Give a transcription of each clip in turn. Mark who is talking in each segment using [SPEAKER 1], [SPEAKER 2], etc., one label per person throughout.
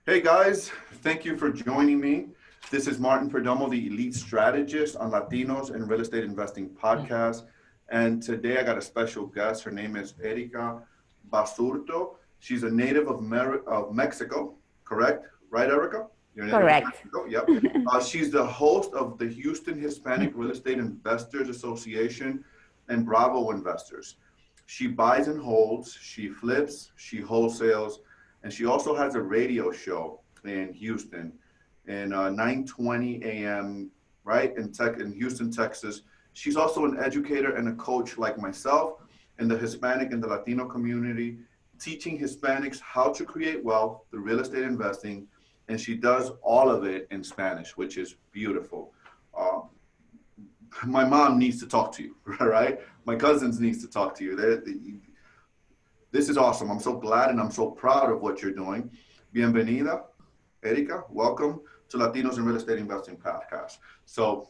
[SPEAKER 1] Hey guys, thank you for joining me. This is Martin Perdomo, the elite strategist on Latinos in Real Estate Investing podcast. And today I got a special guest. Her name is Erika Basurto. She's a native of Mexico, correct? Right, Erika? You're a native of
[SPEAKER 2] Correct.
[SPEAKER 1] Mexico? Yep. She's the host of the Houston Hispanic Real Estate Investors Association and Bravo Investors. She buys and holds, she flips, she wholesales, and she also has a radio show in Houston in 9:20 a.m. right in Houston, Texas. She's also an educator and a coach like myself in the Hispanic and the Latino community, teaching Hispanics how to create wealth through real estate investing, and she does all of it in Spanish, which is beautiful. My mom needs to talk to you, right? My cousins needs to talk to you. This is awesome. I'm so glad and I'm so proud of what you're doing. Bienvenida, Erika. Welcome to Latinos in Real Estate Investing podcast. So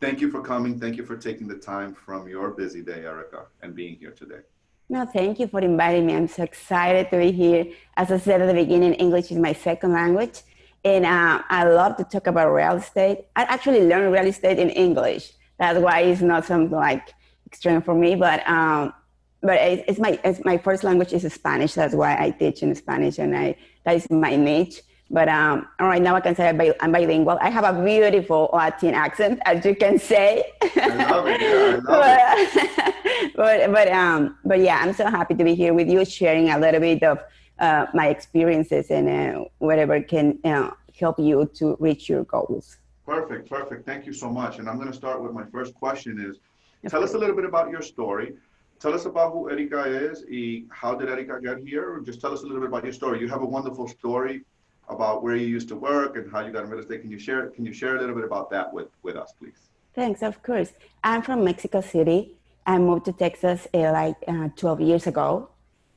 [SPEAKER 1] thank you for coming. Thank you for taking the time from your busy day, Erika, and being here today.
[SPEAKER 2] No, thank you for inviting me. I'm so excited to be here. As I said at the beginning, English is my second language. And I love to talk about real estate. I actually learned real estate in English. That's why it's not something like extreme for me, but it's my first language is Spanish. That's why I teach in Spanish, and that is my niche. But right now I can say I'm bilingual. I have a beautiful Latin accent, as you can say.
[SPEAKER 1] I love it. Yeah, I love
[SPEAKER 2] it. But yeah, I'm so happy to be here with you, sharing a little bit of my experiences and whatever can help you to reach your goals.
[SPEAKER 1] Perfect. Thank you so much. And I'm going to start with my first question is, tell us a little bit about your story. Tell us about who Erika is, how did Erika get here? Or just tell us a little bit about your story. You have a wonderful story about where you used to work and how you got in real estate. Can you share a little bit about that with us, please?
[SPEAKER 2] Thanks, of course. I'm from Mexico City. I moved to Texas 12 years ago.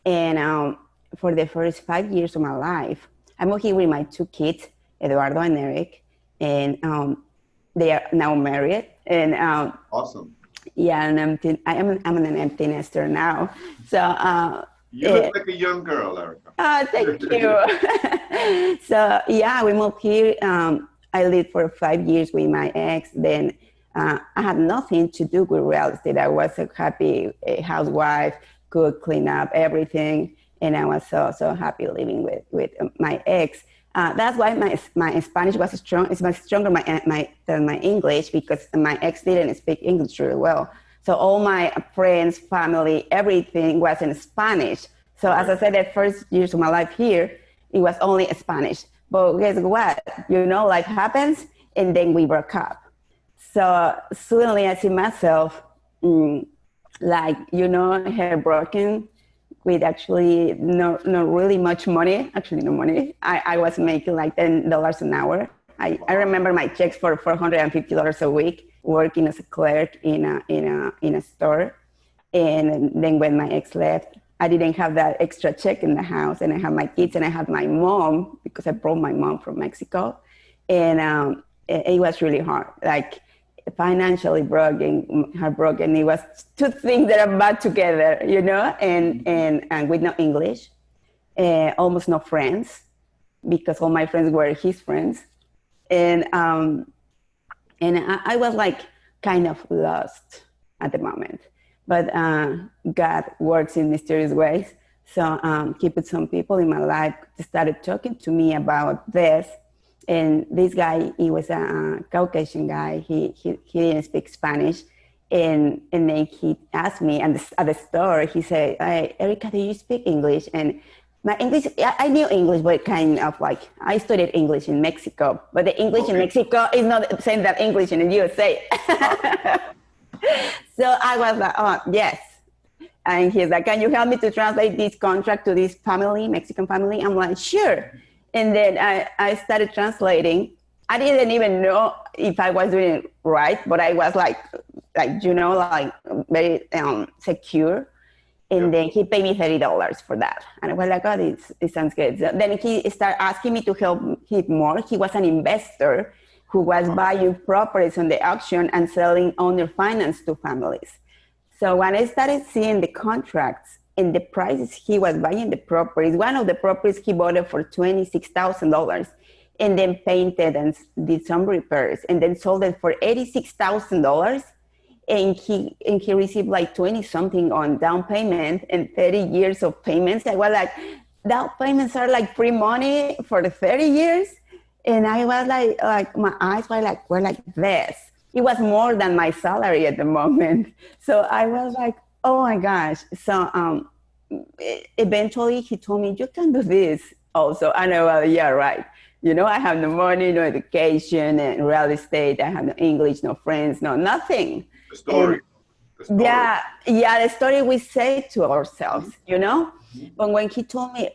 [SPEAKER 2] And for the first 5 years of my life, I moved here with my two kids, Eduardo and Eric. And they are now married. And
[SPEAKER 1] awesome.
[SPEAKER 2] Yeah, and I'm an empty nester now. So
[SPEAKER 1] you look like a young girl, Erika.
[SPEAKER 2] Oh, thank you. So yeah, we moved here. I lived for 5 years with my ex. Then I had nothing to do with real estate. I was a happy housewife, cook, clean up everything, and I was so happy living with my ex. That's why my Spanish was strong. It's much stronger than my English, because my ex didn't speak English really well. So all my friends, family, everything was in Spanish. So as I said, the first years of my life here, it was only Spanish. But guess what? Life happens, and then we broke up. So suddenly I see myself heartbroken, with actually not really much money, actually no money. I was making like $10 an hour. I remember my checks for $450 a week, working as a clerk in a store. And then when my ex left, I didn't have that extra check in the house, and I had my kids, and I had my mom, because I brought my mom from Mexico. And it was really hard, like financially heartbroken. It was two things that are bad together, and with no English, almost no friends, because all my friends were his friends. And I was like kind of lost at the moment. But God works in mysterious ways. So he put some people in my life that started talking to me about this. And this guy, he was a Caucasian guy. He didn't speak Spanish. And then he asked me at the store, he said, "Hey, Erika, do you speak English?" And my English, I knew English, but kind of like, I studied English in Mexico. But the English in Mexico is not the same that English in the USA. So I was like, "Oh, yes." And he's like, "Can you help me to translate this contract to this family, Mexican family?" I'm like, "Sure." And then I started translating. I didn't even know if I was doing it right, but I was like very secure. And then he paid me $30 for that. And I was like, "Oh, this sounds good." So then he started asking me to help him more. He was an investor who was buying properties on the auction and selling owner finance to families. So when I started seeing the contracts and the prices he was buying the properties, one of the properties he bought it for $26,000 and then painted and did some repairs and then sold it for $86,000. And he received like 20 something on down payment and 30 years of payments. I was like, down payments are like free money for the 30 years. And I was like my eyes were like this. It was more than my salary at the moment. So I was like, oh my gosh. So eventually he told me, you can do this also. And I was like, yeah, right. You know, I have no money, no education, and real estate. I have no English, no friends, no nothing.
[SPEAKER 1] The story.
[SPEAKER 2] Yeah, the story we say to ourselves, you know? But when he told me,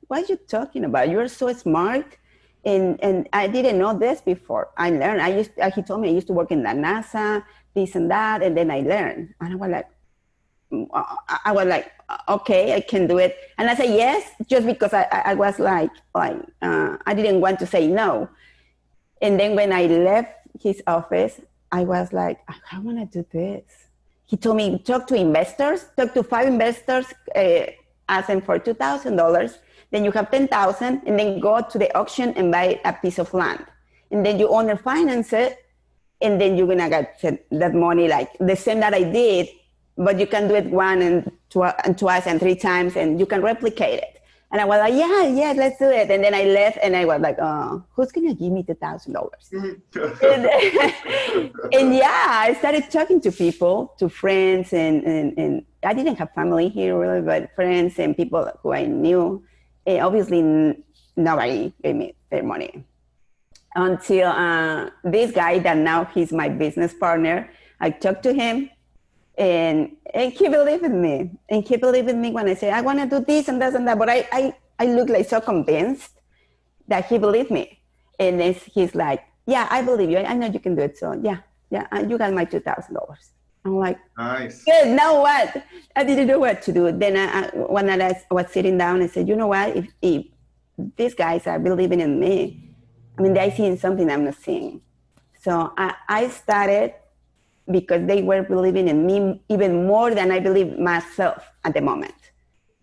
[SPEAKER 2] what are you talking about? You're so smart. And I didn't know this before. I learned. He told me I used to work in the NASA, this and that, and then I learned. And I was like, okay, I can do it. And I said yes, just because I was like I didn't want to say no. And then when I left his office, I was like, I want to do this. He told me, talk to 5 investors, ask them for $2,000. Then you have $10,000, and then go to the auction and buy a piece of land. And then you owner finance it, and then you're gonna get that money like the same that I did, but you can do it 1 and twice and 3 times, and you can replicate it. And I was like, yeah, let's do it. And then I left, and I was like, oh, who's gonna give me $2,000? And yeah, I started talking to people, to friends, and I didn't have family here really, but friends and people who I knew. And obviously, nobody gave me their money until this guy that now he's my business partner. I talked to him. And he believed in me. And he believed in me when I said, I want to do this and this and that. But I look like so convinced that he believed me. And then he's like, yeah, I believe you. I know you can do it. So yeah, you got my $2,000. I'm like, nice. Good, now what? I didn't know what to do. Then when I was sitting down, I said, you know what? If these guys are believing in me, I mean, they're seeing something I'm not seeing. So I started because they were believing in me even more than I believe myself at the moment.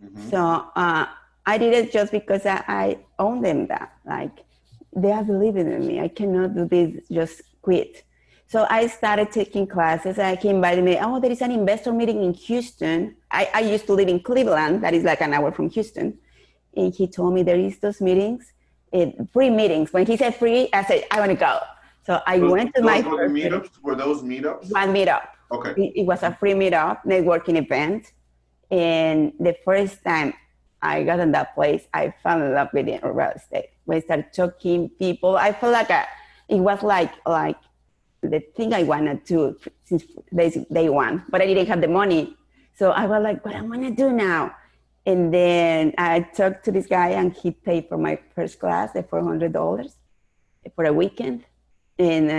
[SPEAKER 2] Mm-hmm. So I did it just because I own them that. Like, they are believing in me. I cannot do this, just quit. So I started taking classes. He invited me, there is an investor meeting in Houston. I used to live in Cleveland. That is like an hour from Houston. And he told me there is those meetings, free meetings. When he said free, I said, I want to go. So I went to my first
[SPEAKER 1] meetups. Were those meetups?
[SPEAKER 2] One meetup.
[SPEAKER 1] Okay.
[SPEAKER 2] It was a free meetup, networking event. And the first time I got in that place, I fell in love with real estate. When I started talking people, I felt like it was like the thing I wanted to since day one, but I didn't have the money. So I was like, what I want to do now? And then I talked to this guy and he paid for my first class, the $400 for a weekend. And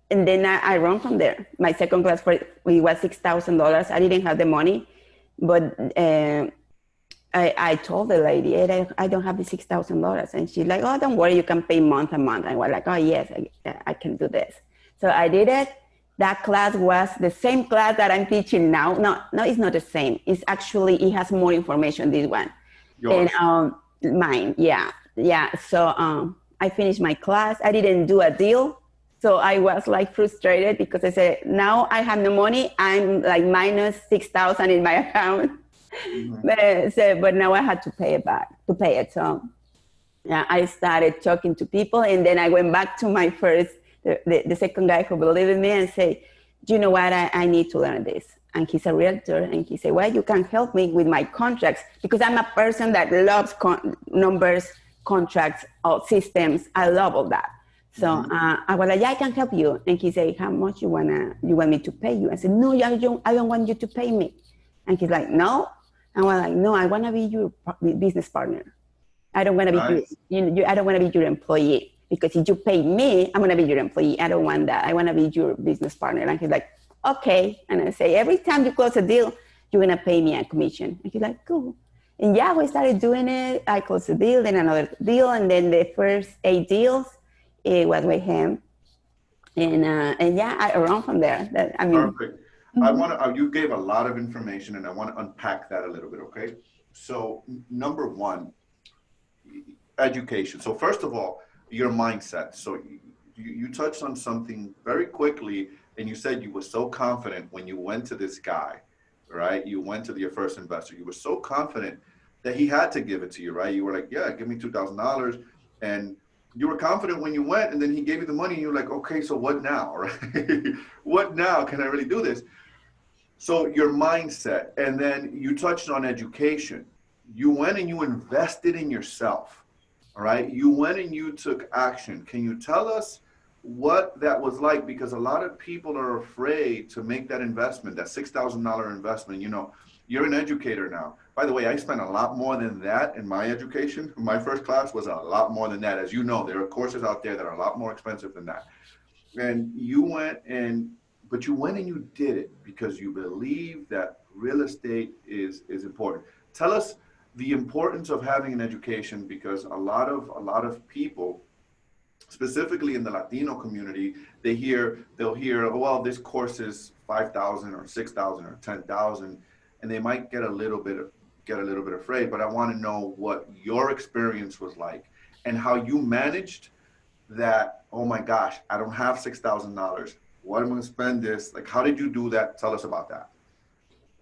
[SPEAKER 2] then I run from there. My second class was $6,000. I didn't have the money, but I told the lady, hey, I don't have the $6,000. And she's like, oh, don't worry, you can pay month to month. And I was like, oh, yes, I can do this. So I did it. That class was the same class that I'm teaching now. No, it's not the same. It's actually, it has more information, this one. Yours. And mine, yeah. So I finished my class. I didn't do a deal. So I was like frustrated because I said, now I have no money. I'm like minus 6,000 in my account. Mm-hmm. But now I had to pay it. So yeah, I started talking to people, and then I went back to my first, the second guy who believed in me and say, do you know what? I need to learn this. And he's a realtor, and he said, well, you can help me with my contracts because I'm a person that loves numbers, contracts, systems. I love all that. So I was like, yeah, I can help you. And he said, how much you want me to pay you? I said, no, I don't want you to pay me. And he's like, no. And I was like, no, I want to be your business partner. I don't want to be I don't want to be your employee, because if you pay me, I'm going to be your employee. I don't want that. I want to be your business partner. And he's like, okay. And I say, every time you close a deal, you're going to pay me a commission. And he's like, cool. And yeah, we started doing it. I closed a deal, then another deal. And then the first 8 deals, it was with him. And yeah, I run from there.
[SPEAKER 1] Perfect. I want to, you gave a lot of information and I want to unpack that a little bit, okay? So, number one, education. So, first of all, your mindset. So, you touched on something very quickly and you said you were so confident when you went to this guy, right? You went to your first investor. You were so confident that he had to give it to you, right? You were like, yeah, give me $2,000. And you were confident when you went and then he gave you the money and you're like, okay, so what now, right? What now? Can I really do this? So your mindset, and then you touched on education. You went and you invested in yourself, all right? You went and you took action. Can you tell us what that was like? Because a lot of people are afraid to make that investment, that $6,000 investment. You know, you're an educator now. By the way, I spent a lot more than that in my education. My first class was a lot more than that. As you know, there are courses out there that are a lot more expensive than that. And you went and, but you went and you did it because you believe that real estate is important. Tell us the importance of having an education, because a lot of people, specifically in the Latino community, they'll hear, oh, well, this course is 5,000 or 6,000 or 10,000, and they might get a little bit afraid. But I want to know what your experience was like and how you managed that. Oh my gosh, I don't have $6,000. What am I going to spend this? Like, how did you do that? Tell us about that.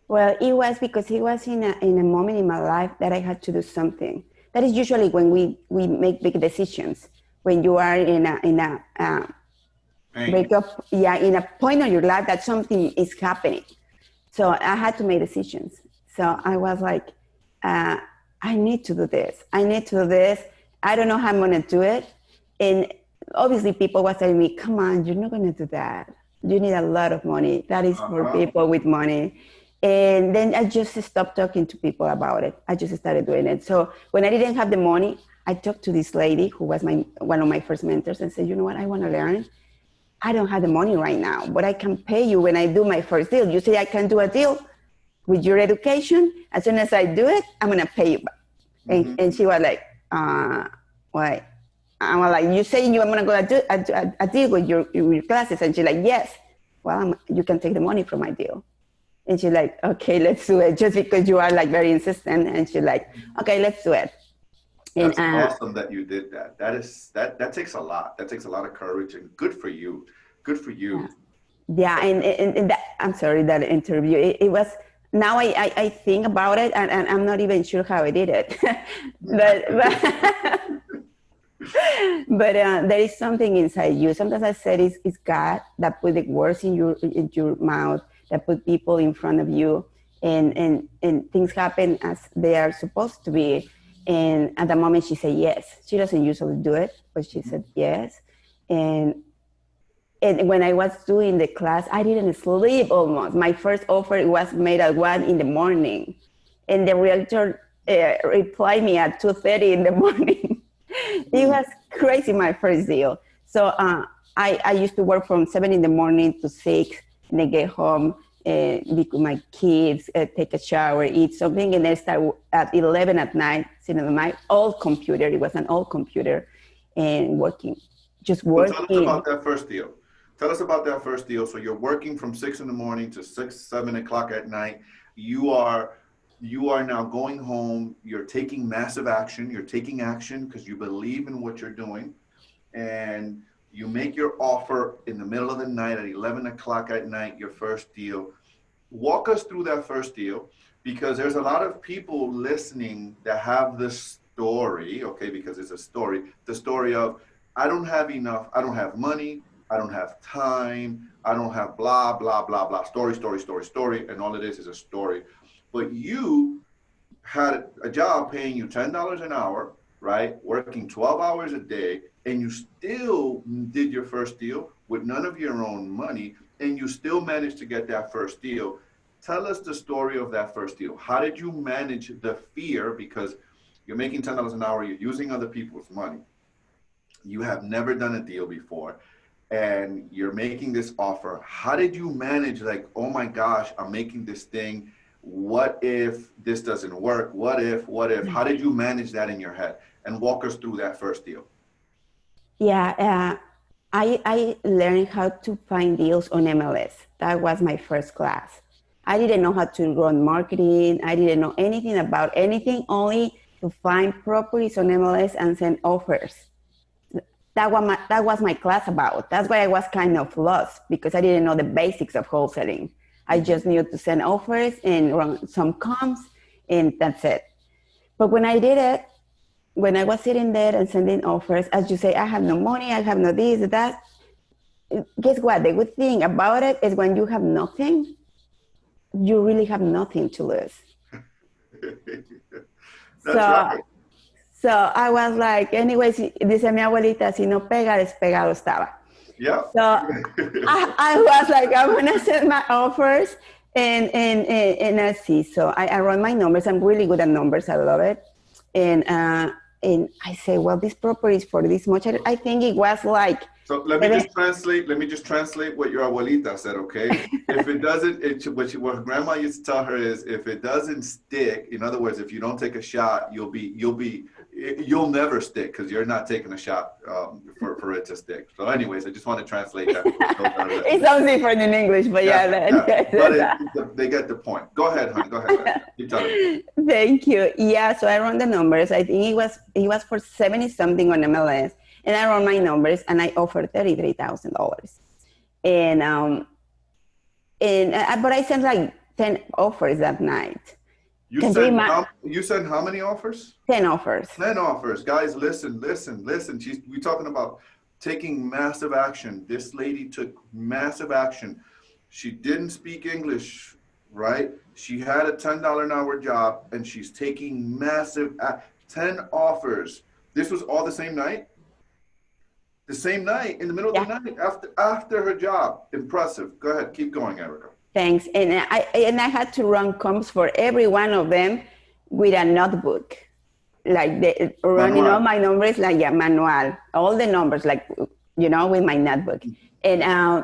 [SPEAKER 2] Well, it was because it was in a moment in my life that I had to do something. That is usually when we make big decisions. When you are in a breakup, yeah, in a point of your life that something is happening. So I had to make decisions. So I was like, I need to do this. I need to do this. I don't know how I'm going to do it. And obviously people were telling me, come on, you're not going to do that. You need a lot of money. That is for people with money. And then I just stopped talking to people about it. I just started doing it. So when I didn't have the money, I talked to this lady who was one of my first mentors and said, you know what, I want to learn. I don't have the money right now, but I can pay you when I do my first deal. You say I can do a deal with your education. As soon as I do it, I'm going to pay you back. And she was like, why? I was like, you saying you are going to go do a deal with your classes? And she's like, yes. Well, you can take the money from my deal. And she's like, okay, let's do it. Just because you are like very insistent. And she's like, okay, let's do it.
[SPEAKER 1] That's awesome that you did that. That takes a lot. That takes a lot of courage, and good for you. Good for you.
[SPEAKER 2] Yeah, and that, I'm sorry, that interview, it was, now I think about it and I'm not even sure how I did it. But there is something inside you. Sometimes I said it's God that put the words in your mouth, that put people in front of you, and things happen as they are supposed to be. And at the moment she said yes. She doesn't usually do it, but she said yes. And when I was doing the class, I didn't sleep almost. My first offer was made at 1 a.m. And the realtor replied me at 2:30 in the morning. It was crazy, my first deal. So I used to work from 7 a.m. to 6, and then get home, be with my kids, take a shower, eat something, and then start at 11 at night, sitting on my old computer. It was an old computer, and working, just working.
[SPEAKER 1] So tell us about that first deal. Tell us about that first deal. So you're working from 6 in the morning to 6, 7 o'clock at night. You are now going home. You're taking massive action. You're taking action because you believe in what you're doing. And you make your offer in the middle of the night at 11 o'clock at night, your first deal. Walk us through that first deal, because there's a lot of people listening that have this story, okay, because it's a story, the story of, I don't have enough, I don't have money, I don't have time, I don't have blah, blah, blah, blah, story, and all it is a story. But you had a job paying you $10 an hour, right? Working 12 hours a day, and you still did your first deal with none of your own money, and you still managed to get that first deal. Tell us the story of that first deal. How did you manage the fear? Because you're making $10 an hour, you're using other people's money. You have never done a deal before, and you're making this offer. How did you manage, like, oh my gosh, I'm making this thing. What if this doesn't work? What if? How did you manage that in your head? And walk us through that first deal.
[SPEAKER 2] Yeah, I learned how to find deals on MLS. That was my first class. I didn't know how to run marketing. I didn't know anything about anything, only to find properties on MLS and send offers. That was my class about. That's why I was kind of lost, because I didn't know the basics of wholesaling. I just knew to send offers and run some comms, and that's it. But when I did it, when I was sitting there and sending offers, as you say, I have no money, I have no this, that. Guess what? The good thing about it is when you have nothing, you really have nothing to lose.
[SPEAKER 1] That's right.
[SPEAKER 2] So I was like, anyways, dice mi abuelita, si no pega, despegado estaba.
[SPEAKER 1] Yeah.
[SPEAKER 2] So I was like, I'm gonna send my offers and I see. So I run my numbers. I'm really good at numbers. I love it. And I say, well, this property is for this much. I think it was like.
[SPEAKER 1] So let me just translate what your abuelita said, okay? If it doesn't, what grandma used to tell her is, if it doesn't stick, in other words, if you don't take a shot, you'll never stick, because you're not taking a shot for it to stick. So anyways, I just want to translate that.
[SPEAKER 2] It sounds different in English, but
[SPEAKER 1] but they get the point. Go ahead, honey. Go ahead. Keep telling me.
[SPEAKER 2] Thank you. Yeah, so I run the numbers. I think it was for 70 something on MLS. And I run my numbers, and I offered $33,000. But I sent like 10 offers that night.
[SPEAKER 1] You sent how many offers?
[SPEAKER 2] 10 offers.
[SPEAKER 1] 10 offers. Guys, listen. We're talking about taking massive action. This lady took massive action. She didn't speak English, right? She had a $10 an hour job, and she's taking massive 10 offers. This was all the same night? The same night, in the middle of the night, after her job. Impressive. Go ahead, keep going, Erika.
[SPEAKER 2] Thanks. And I had to run comps for every one of them with a notebook, like running all my numbers, like manual, all the numbers, like with my notebook. And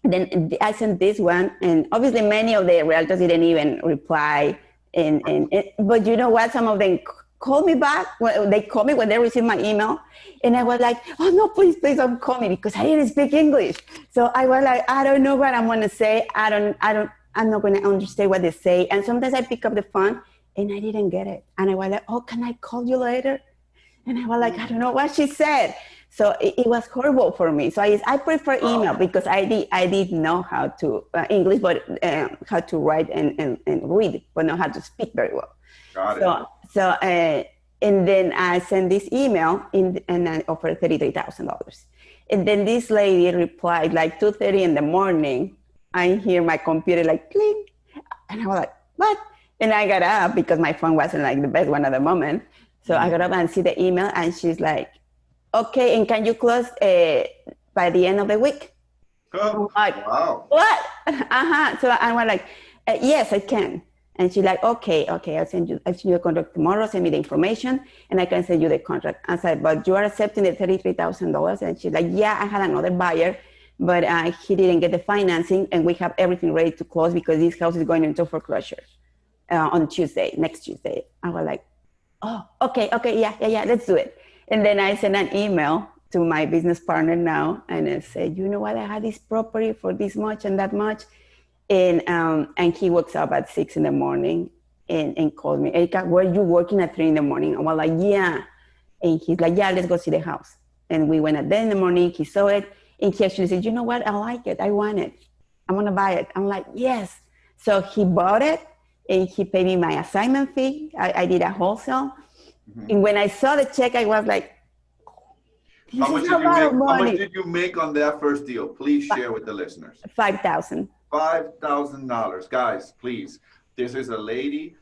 [SPEAKER 2] then I sent this one, and obviously many of the realtors didn't even reply. But you know what? Some of them called me back. They called me when they received my email, and I was like, oh no, please don't call me, because I didn't speak English. So I was like, I don't know what I'm gonna say. I'm not gonna understand what they say. And sometimes I pick up the phone and I didn't get it, and I was like, oh, can I call you later? And I was like, I don't know what she said. So it was horrible for me. So I prefer email, because I did know how to English, but how to write and read, but not how to speak very well.
[SPEAKER 1] Got it.
[SPEAKER 2] So and then I sent this email and I offered $33,000. And then this lady replied like 2:30 in the morning. I hear my computer like cling, and I was like, what? And I got up, because my phone wasn't like the best one at the moment. So I got up and see the email, and she's like, okay, and can you close by the end of the week?
[SPEAKER 1] Oh,
[SPEAKER 2] like,
[SPEAKER 1] wow.
[SPEAKER 2] What? So I was like, yes, I can. And she's like, okay, I'll send you a contract tomorrow. Send me the information, and I can send you the contract. I said, but you are accepting the $33,000? And she's like, yeah, I had another buyer, but he didn't get the financing, and we have everything ready to close, because this house is going into foreclosure on next Tuesday. I was like, oh, okay, yeah, let's do it. And then I sent an email to my business partner now, and I said, you know what, I had this property for this much and that much. And he wakes up at 6 in the morning and called me, Erika, were you working at 3 in the morning? I was like, yeah. And he's like, yeah, let's go see the house. And we went at 10 in the morning, he saw it, and he actually said, you know what, I like it, I want it, I'm gonna buy it. I'm like, yes. So he bought it, and he paid me my assignment fee. I did a wholesale. Mm-hmm. And when I saw the check, I was like,
[SPEAKER 1] how much did you make on that first deal? Please share with the listeners.
[SPEAKER 2] $5,000.
[SPEAKER 1] $5,000. Guys, please. This is a lady,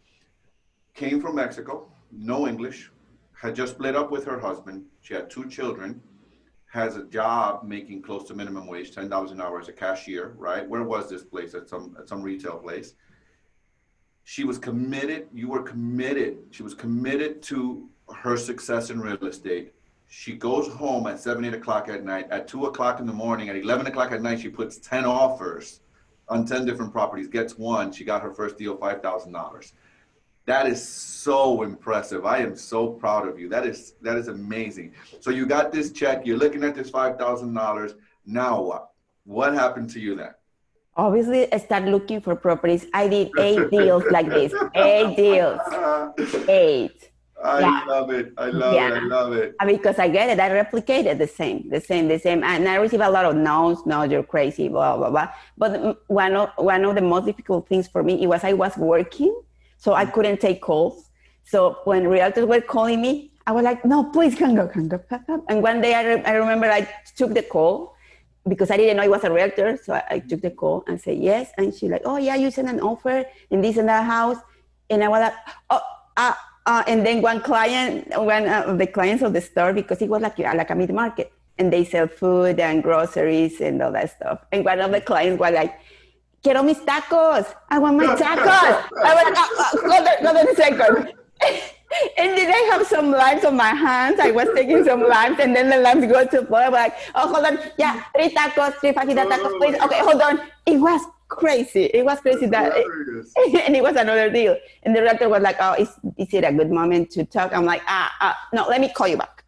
[SPEAKER 1] came from Mexico, no English, had just split up with her husband. She had 2 children, has a job making close to minimum wage, $10 an hour as a cashier, right? Where was this place? At some retail place. She was committed. You were committed. She was committed to her success in real estate. She goes home at 7, 8 o'clock at night. At 2 o'clock in the morning, at 11 o'clock at night, she puts 10 offers on 10 different properties, gets one. She got her first deal, $5,000. That is so impressive. I am so proud of you. That is amazing. So you got this check. You're looking at this $5,000. Now what? What happened to you then?
[SPEAKER 2] Obviously, I started looking for properties. I did 8 deals like this. 8 deals. 8.
[SPEAKER 1] I
[SPEAKER 2] Yeah.
[SPEAKER 1] love it. I love it. I
[SPEAKER 2] Yeah.
[SPEAKER 1] love it.
[SPEAKER 2] Because I get it. I replicated the same. And I receive a lot of no's. No, you're crazy, blah, blah, blah. But one of the most difficult things for me, I was working, so I couldn't take calls. So when realtors were calling me, I was like, no, please, hang up. And one day I remember I took the call because I didn't know it was a realtor. So I took the call and said yes. And she's like, oh, yeah, you sent an offer in this and that house. And I was like, and then one of the clients of the store, because it was like a mid-market, and they sell food and groceries and all that stuff. And one of the clients was like, quiero mis tacos. I want my tacos. I was like, hold on a second. And then I have some limes on my hands. I was taking some limes, and then the limes go to floor. I'm like, oh, hold on. Yeah, 3 tacos, 3 fajita tacos, please. Okay, hold on. It was crazy. It was crazy and it was another deal. And the realtor was like, oh, is it a good moment to talk? I'm like, no, let me call you back.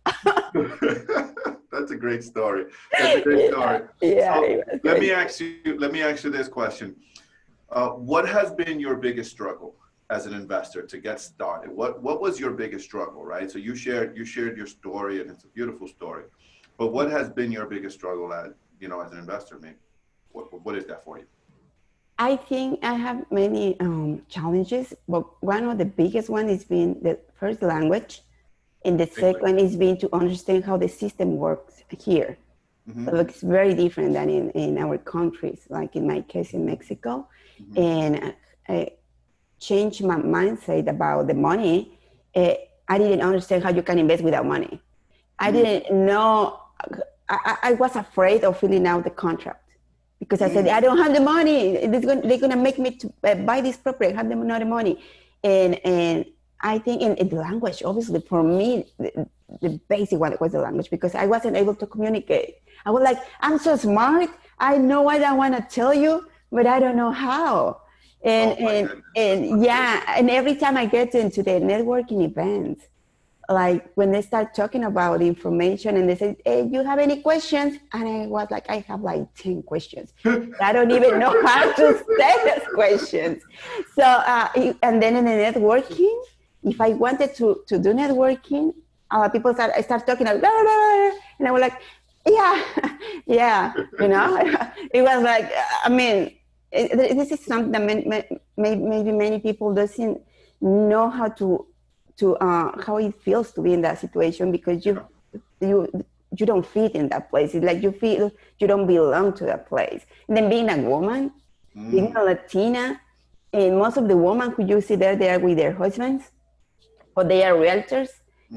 [SPEAKER 1] That's a great story. That's a great story.
[SPEAKER 2] Yeah.
[SPEAKER 1] So let me ask you this question. What has been your biggest struggle as an investor to get started? What was your biggest struggle, right? So you shared your story, and it's a beautiful story. But what has been your biggest struggle as an investor, maybe? What is that for you?
[SPEAKER 2] I think I have many challenges, but one of the biggest one is being the first language, and the second is being to understand how the system works here. Mm-hmm. So it's very different than in our countries, like in my case in Mexico. Mm-hmm. And I changed my mindset about the money. I didn't understand how you can invest without money. I didn't know. I was afraid of filling out the contract. Because I said, I don't have the money. They're gonna make me to buy this property. I have not the money. And I think in the language, obviously for me, the basic one was the language, because I wasn't able to communicate. I was like, I'm so smart. I know what I want to tell you, but I don't know how. And every time I get into the networking events, like when they start talking about information and they say, hey, you have any questions? And I was like, I have like 10 questions. I don't even know how to say those questions. So, and then in the networking, if I wanted to do networking, people start talking like, blah, blah, blah, and I was like, yeah, it was like, this is something that maybe many people doesn't know how how it feels to be in that situation, because you don't fit in that place. It's like you feel you don't belong to that place. And then being a woman, being a Latina, and most of the women who you see there, they are with their husbands, or they are realtors.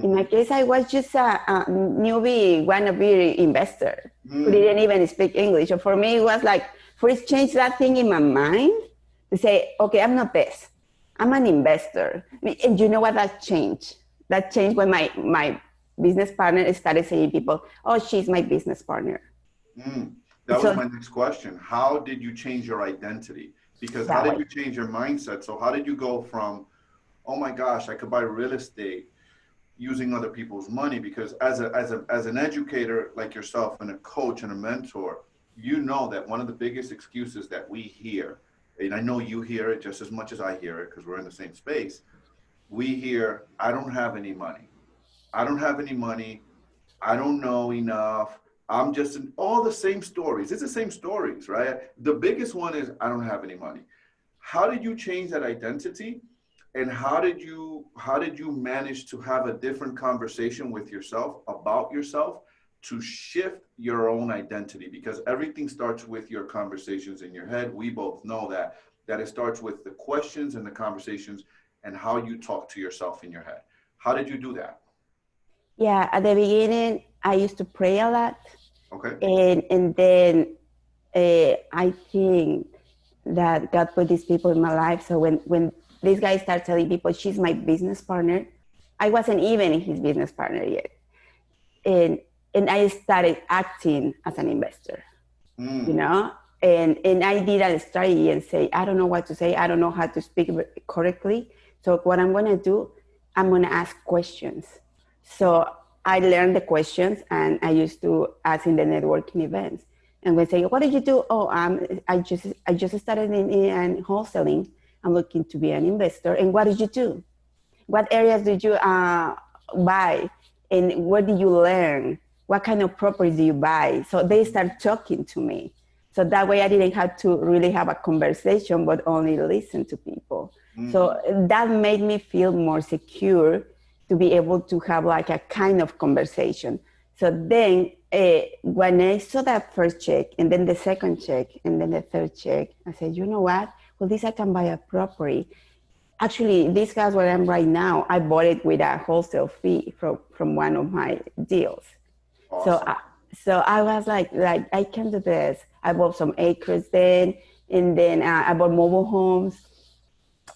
[SPEAKER 2] In my case, I was just a newbie wannabe investor who didn't even speak English. So for me, it was like, first change that thing in my mind to say, okay, I'm not this. I'm an investor. And you know what? That changed. That changed when my business partner started saying people, oh, she's my business partner.
[SPEAKER 1] That was my next question. How did you change your identity? Because how did you change your mindset? So how did you go from, oh my gosh, I could buy real estate using other people's money? Because as an educator like yourself, and a coach and a mentor, you know that one of the biggest excuses that we hear, and I know you hear it just as much as I hear it because we're in the same space, we hear, I don't have any money. I don't have any money. I don't know enough. I'm just in all the same stories. It's the same stories, right? The biggest one is, I don't have any money. How did you change that identity? And how did you manage to have a different conversation with yourself about yourself to shift your own identity? Because everything starts with your conversations in your head. We both know that it starts with the questions and the conversations and how you talk to yourself in your head. How did you do that?
[SPEAKER 2] Yeah, at the beginning, I used to pray a lot.
[SPEAKER 1] Okay.
[SPEAKER 2] And then I think that God put these people in my life. So when this guy started telling people she's my business partner, I wasn't even his business partner yet. And I started acting as an investor, and I did a strategy and say, I don't know what to say. I don't know how to speak correctly. So what I'm going to do, I'm going to ask questions. So I learned the questions, and I used to ask in the networking events. And we say, what did you do? Oh, I just started in wholesaling. I'm looking to be an investor. And what did you do? What areas did you buy? And where did you learn? What kind of properties do you buy? So they start talking to me. So that way I didn't have to really have a conversation, but only listen to people. Mm-hmm. So that made me feel more secure to be able to have like a kind of conversation. So then when I saw that first check, and then the second check, and then the third check, I said, you know what? Well, this I can buy a property. Actually, this house where I'm right now, I bought it with a wholesale fee from one of my deals. Awesome. So I was like I can do this. I bought some acres then, and then I bought mobile homes,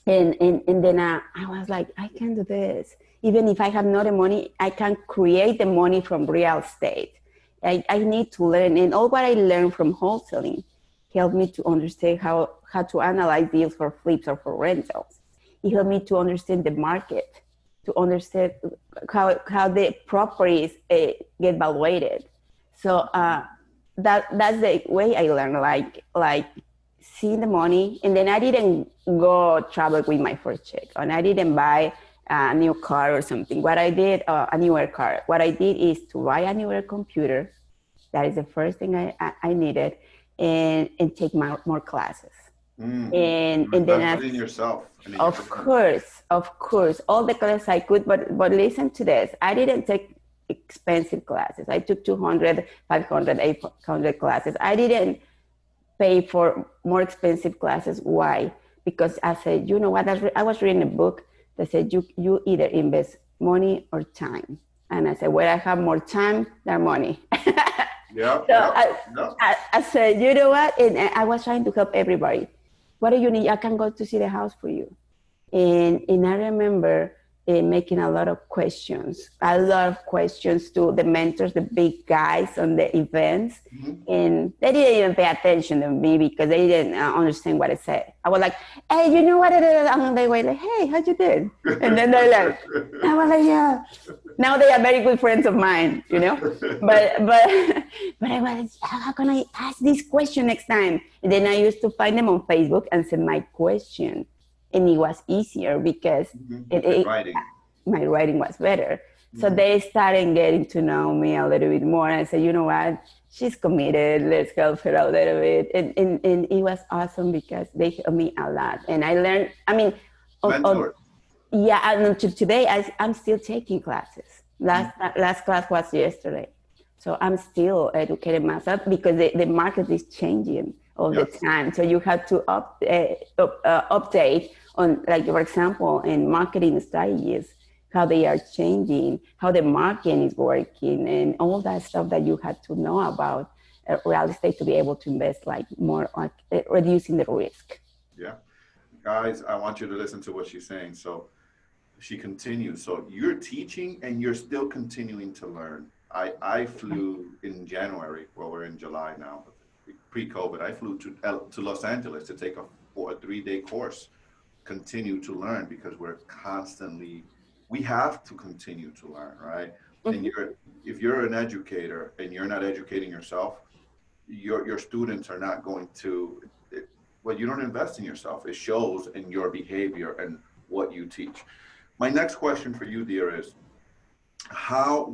[SPEAKER 2] and then I was like, I can do this. Even if I have not the money, I can create the money from real estate. I need to learn, and all what I learned from wholesaling helped me to understand how to analyze deals for flips or for rentals. It helped me to understand the market, to understand how the properties get valuated. So that's the way I learned, like seeing the money. And then I didn't go travel with my first check, and I didn't buy a new car or something. What I did, a newer car. What I did is to buy a newer computer. That is the first thing I needed, and take more classes. And then
[SPEAKER 1] in yourself.
[SPEAKER 2] Of course, all the classes I could, but listen to this. I didn't take expensive classes. I took 200, 500, 800 classes. I didn't pay for more expensive classes. Why? Because I said, you know what? I was reading a book that said you either invest money or time. And I said, well, I have more time than money.
[SPEAKER 1] Yeah.
[SPEAKER 2] So I said, you know what? And I was trying to help everybody. What do you need? I can go to see the house for you. And I remember making a lot of questions to the mentors, the big guys on the events. Mm-hmm. And they didn't even pay attention to me because they didn't understand what I said. I was like, hey, you know what? And they were like, hey, how'd you do? And then they left. I was like, yeah. Now they are very good friends of mine, you know? But I was, how can I ask this question next time? And then I used to find them on Facebook and send my question. And it was easier because my writing was better. Mm-hmm. So they started getting to know me a little bit more. And I said, you know what? She's committed. Let's help her a little bit. And it was awesome because they helped me a lot. And I learned, and until today, I'm still taking classes. Last class was yesterday. So I'm still educating myself because the market is changing all the time. So you have to update on, like, for example, in marketing strategies, how they are changing, how the marketing is working, and all that stuff that you have to know about real estate to be able to invest, like more, like reducing the risk.
[SPEAKER 1] Yeah. Guys, I want you to listen to what she's saying. So she continues. So you're teaching and you're still continuing to learn. I flew in January, well, we're in July now, pre-COVID, I flew to Los Angeles to take a 3-day course, continue to learn, because we have to continue to learn, right? Mm-hmm. And if you're an educator and you're not educating yourself, your students are not going to, you don't invest in yourself. It shows in your behavior and what you teach. My next question for you, dear, is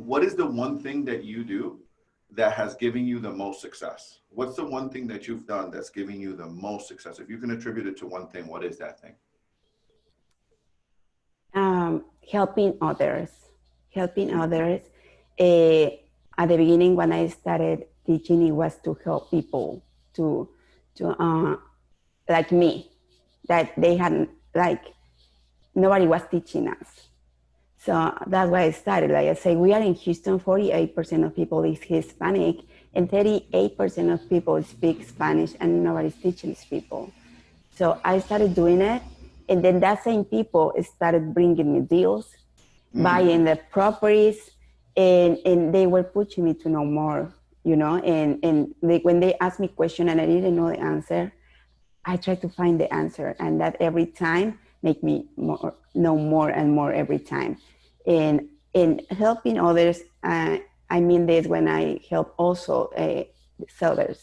[SPEAKER 1] what is the one thing that you do that has given you the most success? What's the one thing that you've done that's giving you the most success? If you can attribute it to one thing, what is that thing?
[SPEAKER 2] Helping others. At the beginning, when I started teaching, it was to help people to like me, that they hadn't, like, nobody was teaching us. So that's why I started. Like I say, we are in Houston, 48% of people is Hispanic, and 38% of people speak Spanish, and nobody's teaching these people. So I started doing it, and then that same people started bringing me deals, buying the properties, and they were pushing me to know more, you know, and when they asked me questions and I didn't know the answer, I tried to find the answer, and that every time make me know more and more every time. And in helping others, I mean this when I help also sellers.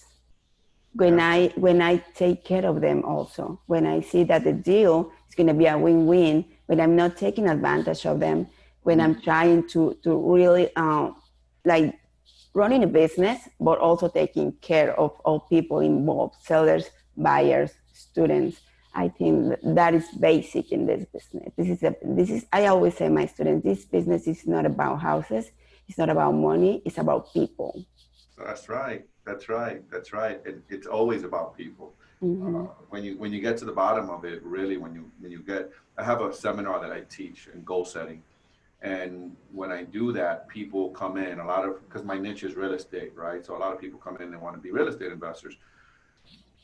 [SPEAKER 2] When I take care of them also, when I see that the deal is going to be a win-win, when I'm not taking advantage of them, when I'm trying to really like running a business, but also taking care of all people involved, sellers, buyers, students. I think that is basic in this business. This is I always say to my students, this business is not about houses, it's not about money, it's about people.
[SPEAKER 1] That's right. That's right. That's right. It's always about people. When you get to the bottom of it, really, when you get, I have a seminar that I teach in goal setting, and when I do that, people come in a lot of, because my niche is real estate, right? So a lot of people come in and want to be real estate investors.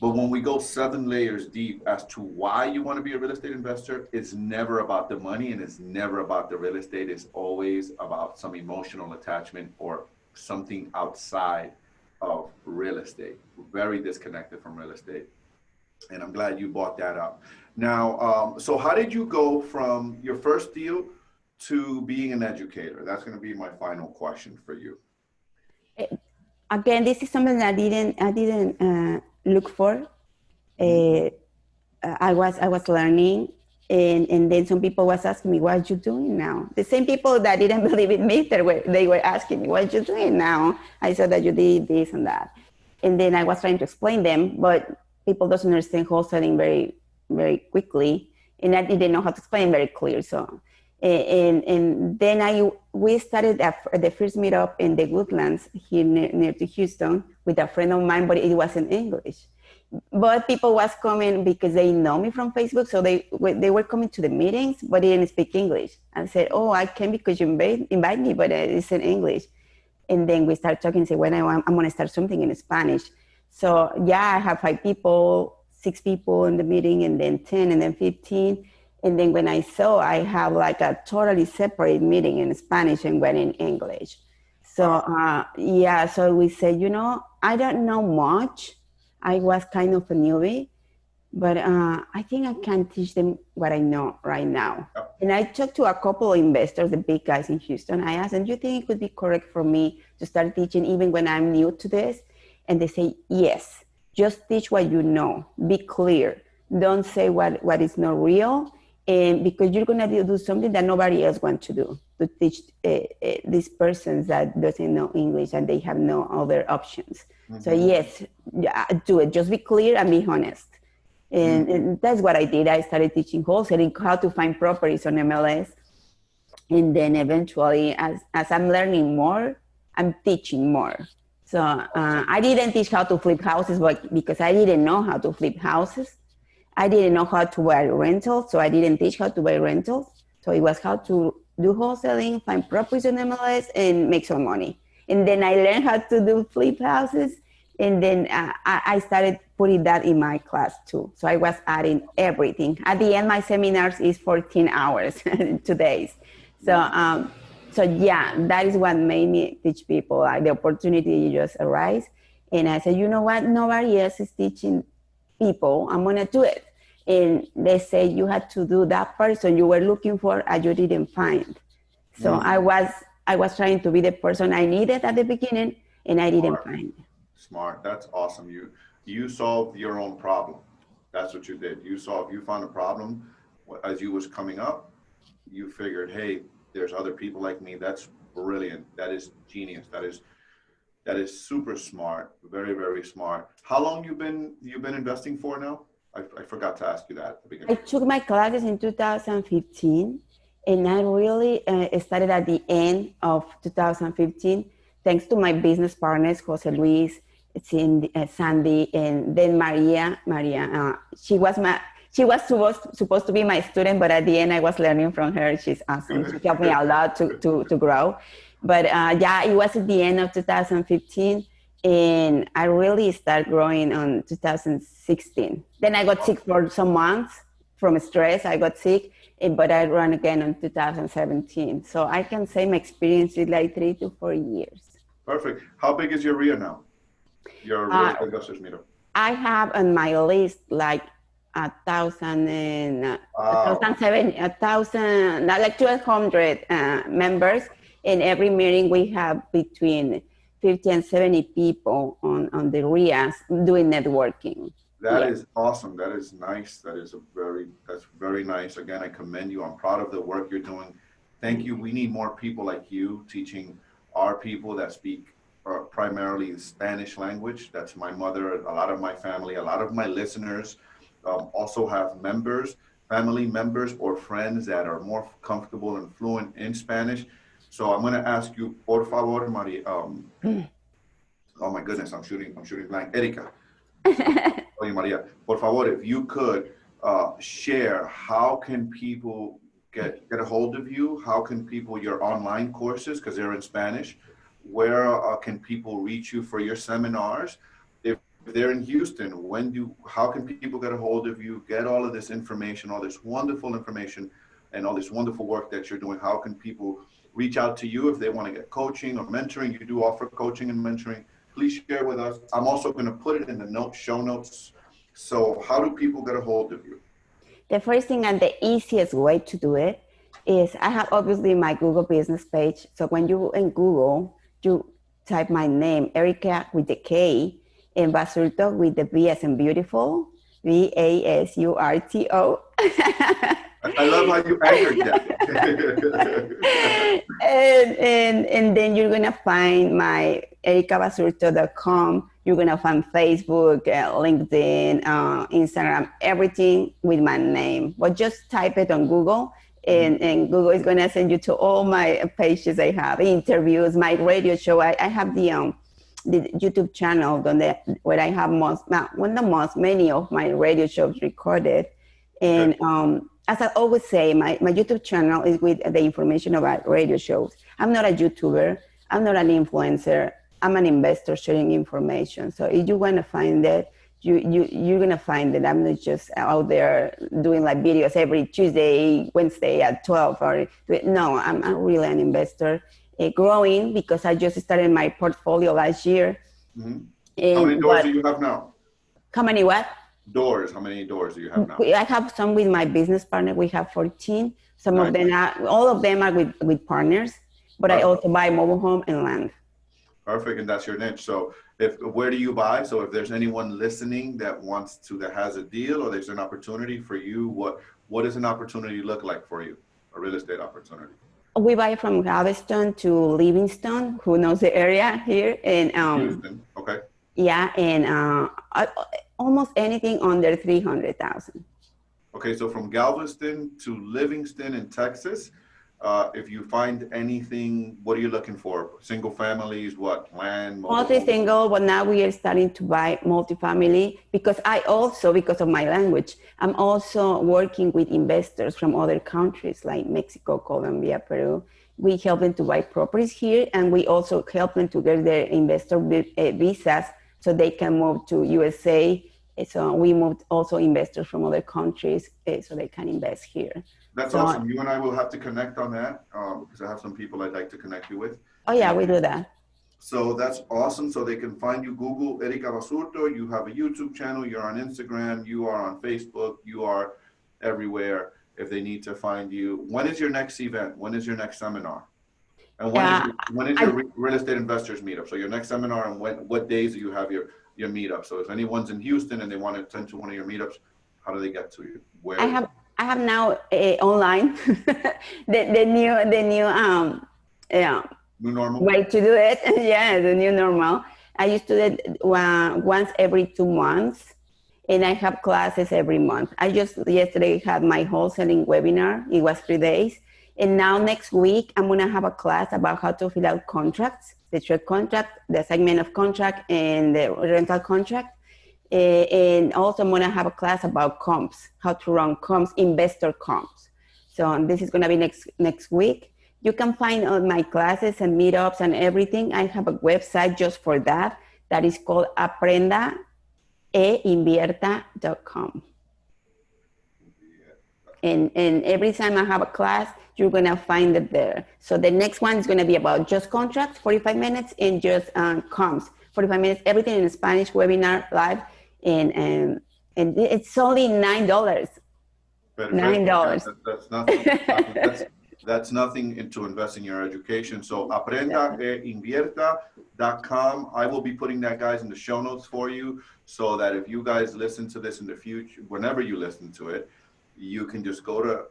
[SPEAKER 1] But when we go 7 layers deep as to why you want to be a real estate investor, it's never about the money and it's never about the real estate. It's always about some emotional attachment or something outside of real estate. We're very disconnected from real estate. And I'm glad you brought that up. Now, so how did you go from your first deal to being an educator? That's going to be my final question for you.
[SPEAKER 2] Again, this is something that I didn't look for. I was learning, and then some people was asking me, "What are you doing now?" The same people that didn't believe in me, they were asking me, "What are you doing now?" I said that you did this and that, and then I was trying to explain them, but people doesn't understand wholesaling very, very quickly, and I didn't know how to explain very clear. So, and then we started the first meetup in the Woodlands here near to Houston with a friend of mine, but it was in English. But people was coming because they know me from Facebook, so they were coming to the meetings, but they didn't speak English. I said, "Oh, I came because you invite me, but it's in English." And then we start talking and say, "When I'm going to start something in Spanish." So yeah, I have 5 people, 6 people in the meeting, and then 10, and then 15. And then when I saw, I have like a totally separate meeting in Spanish and one in English. So yeah, so we said, I don't know much. I was kind of a newbie, but I think I can teach them what I know right now. And I talked to a couple of investors, the big guys in Houston. I asked them, "Do you think it would be correct for me to start teaching even when I'm new to this?" And they say, "Yes, just teach what you know. Be clear. Don't say what is not real. And because you're going to do something that nobody else wants to do, to teach these persons that doesn't know English and they have no other options." So yes, do it. Just be clear and be honest. And that's what I did. I started teaching wholesaling, how to find properties on MLS. And then eventually, as I'm learning more, I'm teaching more. So I didn't teach how to flip houses, but because I didn't know how to flip houses. I didn't know how to buy rentals, so I didn't teach how to buy rentals. So it was how to do wholesaling, find properties on MLS, and make some money. And then I learned how to do flip houses, and then I started putting that in my class too. So I was adding everything. At the end, my seminars is 14 hours, 2 days. So yeah, that is what made me teach people. Like the opportunity just arise, and I said, you know what? Nobody else is teaching people. I'm gonna do it. And they say you had to do that person you were looking for and you didn't find. So I was trying to be the person I needed at the beginning, and I didn't find it.
[SPEAKER 1] Smart. That's awesome. You solved your own problem. That's what you did. You found a problem as you was coming up. You figured, hey, there's other people like me. That's brilliant. That is genius. That is super smart. Very, very smart. How long you've been investing for now? I forgot to ask you that at the beginning.
[SPEAKER 2] I took my classes in 2015, and I really started at the end of 2015, thanks to my business partners, Jose Luis, Sandy, and then Maria. She was supposed to be my student, but at the end I was learning from her. She's awesome. She helped me a lot to grow. But yeah, it was at the end of 2015. And I really started growing on 2016. Then I got sick for some months from stress. I got sick, but I ran again in 2017. So I can say my experience is like 3 to 4 years.
[SPEAKER 1] Perfect. How big is your RIA now? Your real estate investors meetup?
[SPEAKER 2] I have on my list like
[SPEAKER 1] Wow.
[SPEAKER 2] a thousand, like 1,200 members. In every meeting, we have between 50 and 70 people on the RIAs doing networking.
[SPEAKER 1] That
[SPEAKER 2] Yeah.
[SPEAKER 1] is awesome. That is nice. That's very nice. Again, I commend you. I'm proud of the work you're doing. Thank you. We need more people like you teaching our people that speak primarily the Spanish language. That's my mother, a lot of my family, a lot of my listeners also have members, family members or friends that are more comfortable and fluent in Spanish. So I'm going to ask you, por favor, Maria. Oh my goodness, I'm shooting blank. Erika. Oye, Maria, por favor, if you could share, how can people get a hold of you? How can people, your online courses, because they're in Spanish, where can people reach you for your seminars? If they're in Houston, how can people get a hold of you, get all of this information, all this wonderful information, and all this wonderful work that you're doing? How can people reach out to you if they want to get coaching or mentoring? You do offer coaching and mentoring. Please share with us. I'm also going to put it in the show notes. So how do people get a hold of you?
[SPEAKER 2] The first thing and the easiest way to do it is I have obviously my Google business page. So when you in Google, you type my name, Erika with the K, and Basurto with the B as in beautiful, Basurto.
[SPEAKER 1] I love how you anchored that.
[SPEAKER 2] and then you're gonna find my erikabasurto.com. You're gonna find Facebook, LinkedIn, Instagram, everything with my name. But just type it on Google, and Google is gonna send you to all my pages I have, interviews, my radio show. I have the YouTube channel where I have many of my radio shows recorded. And as I always say, my YouTube channel is with the information about radio shows. I'm not a YouTuber. I'm not an influencer. I'm an investor sharing information. So if you want to find that, you're going to find that I'm not just out there doing like videos every Tuesday, Wednesday at 12. No, I'm really an investor growing because I just started my portfolio last year.
[SPEAKER 1] How many doors do you have now?
[SPEAKER 2] How many what?
[SPEAKER 1] Doors. How many doors do you have now?
[SPEAKER 2] I have some with my business partner. We have 14. Some of them all of them are with partners, but I also buy mobile home and land.
[SPEAKER 1] Perfect, and that's your niche. So where do you buy? So if there's anyone listening that has a deal or there's an opportunity for you, what does an opportunity look like for you? A real estate opportunity.
[SPEAKER 2] We buy from Galveston to Livingston, who knows the area here, and
[SPEAKER 1] Houston. Okay.
[SPEAKER 2] Yeah, and almost anything under 300,000.
[SPEAKER 1] Okay, so from Galveston to Livingston in Texas, if you find anything, what are you looking for? Single families, what, land?
[SPEAKER 2] Multi-single, but now we are starting to buy multifamily because because of my language, I'm also working with investors from other countries like Mexico, Colombia, Peru. We help them to buy properties here, and we also help them to get their investor visas so they can move to USA. So we moved also investors from other countries so they can invest here.
[SPEAKER 1] That's awesome. You and I will have to connect on that because I have some people I'd like to connect you with.
[SPEAKER 2] Oh yeah, we do that.
[SPEAKER 1] So that's awesome. So they can find you, Google Erika Basurto. You have a YouTube channel. You're on Instagram. You are on Facebook. You are everywhere if they need to find you. When is your next event? When is your next seminar? And when is your real estate investors meetup? So your next seminar, and what days do you have your meetup? So if anyone's in Houston and they want to attend to one of your meetups, how do they get to you? Where?
[SPEAKER 2] I have now online the
[SPEAKER 1] new normal
[SPEAKER 2] way to do it. Yeah, the new normal. I used to do it once every 2 months, and I have classes every month. I just yesterday had my wholesaling webinar. It was 3 days. And now next week, I'm going to have a class about how to fill out contracts, the trade contract, the assignment of contract, and the rental contract. And also I'm going to have a class about comps, how to run comps, investor comps. So this is going to be next week. You can find all my classes and meetups and everything. I have a website just for that is called aprendaeinvierta.com. And every time I have a class, you're going to find it there. So the next one is going to be about just contracts, 45 minutes, and just comps, 45 minutes, everything in Spanish, webinar, live. And And it's only $9. $9.
[SPEAKER 1] That's nothing. That's nothing to invest in your education. So aprenda.invierta.com. I will be putting that, guys, in the show notes for you, so that if you guys listen to this in the future, whenever you listen to it, you can just go to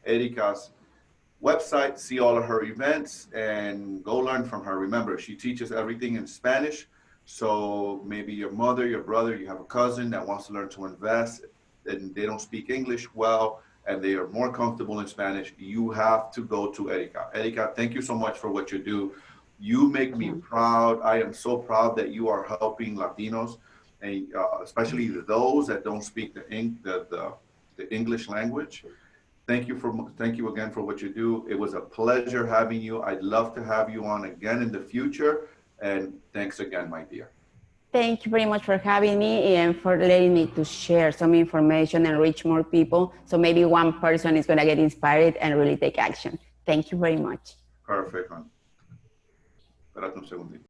[SPEAKER 1] Erika's website, see all of her events, and go learn from her. Remember, she teaches everything in Spanish. So maybe your mother, your brother, you have a cousin that wants to learn to invest and they don't speak English well and they are more comfortable in Spanish, you have to go to Erika. Erika, thank you so much for what you do. You make me proud. I am so proud that you are helping Latinos, and especially those that don't speak the English language. Thank you again for what you do. It was a pleasure having you. I'd love to have you on again in the future. And thanks again, my dear.
[SPEAKER 2] Thank you very much for having me and for letting me to share some information and reach more people. So maybe one person is going to get inspired and really take action. Thank you very much.
[SPEAKER 1] Perfect, hon. Espérate un segundito.